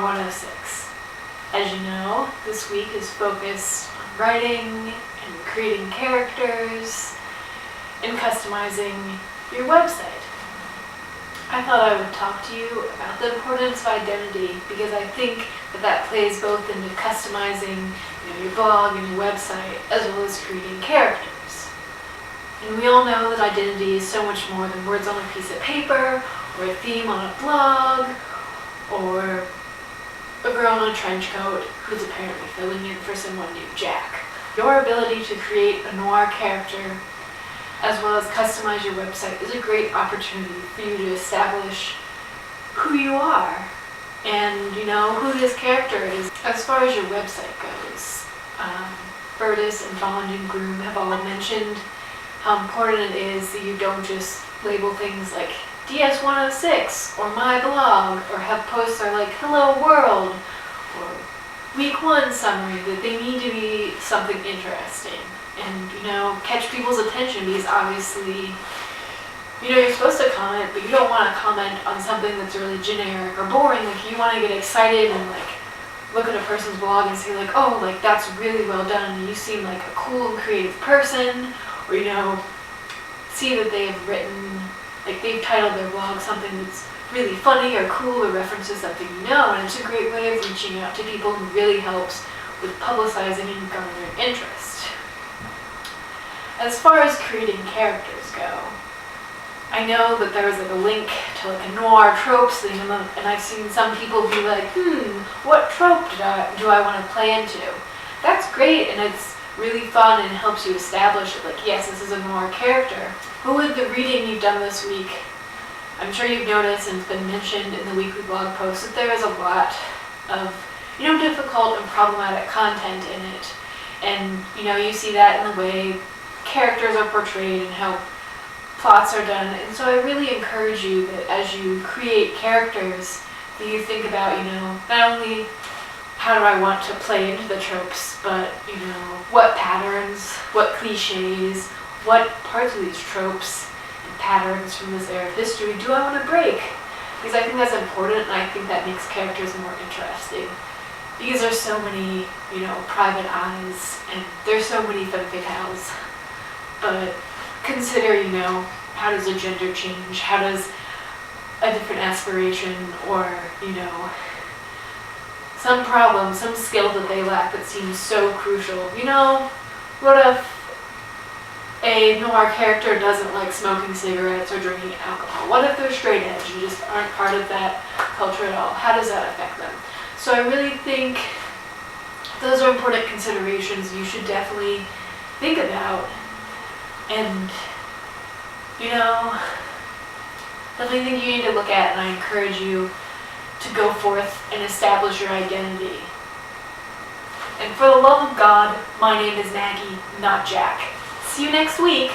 Noir106. As you know, this week is focused on writing and creating characters and customizing your website. I thought I would talk to you about the importance of identity because I think that plays both into customizing your blog and your website as well as creating characters. And we all know that identity is so much more than words on a piece of paper, or a theme on a blog, or a girl in a trench coat who's apparently filling in for someone named Jack. Your ability to create a noir character as well as customize your website is a great opportunity for you to establish who you are and who this character is. As far as your website goes, Bertus and Bond and Groom have all mentioned how important it is that you don't just label things like DS106 or my blog, or have posts that are like hello world or week 1 summary, that they need to be something interesting and catch people's attention, because obviously you're supposed to comment, but you don't want to comment on something that's really generic or boring. Like, you want to get excited and look at a person's blog and say oh, that's really well done, you seem like a cool and creative person, or see that they have written, they've titled their blog something that's really funny or cool or references something and it's a great way of reaching out to people and really helps with publicizing and garnering interest. As far as creating characters go, I know that there was a link to a noir tropes thing, and I've seen some people be like, what trope do I want to play into? That's great, and it's really fun and helps you establish it, yes, this is a noir character. But with the reading you've done this week, I'm sure you've noticed, and it's been mentioned in the weekly blog post, that there is a lot of difficult and problematic content in it. And you see that in the way characters are portrayed and how plots are done. And so I really encourage you that as you create characters, that you think about not only how do I want to play into the tropes, but what patterns, what cliches, what parts of these tropes and patterns from this era of history do I want to break? Because I think that's important, and I think that makes characters more interesting. Because there's so many, private eyes, and there's so many femme fatales. But consider, how does a gender change? How does a different aspiration, or, some problem, some skill that they lack that seems so crucial? What if a noir character doesn't like smoking cigarettes or drinking alcohol? What if they're straight edge and just aren't part of that culture at all? How does that affect them? So I really think those are important considerations you should definitely think about. And, definitely think you need to look at, and I encourage you to go forth and establish your identity. And for the love of God, my name is Maggie, not Jack. See you next week.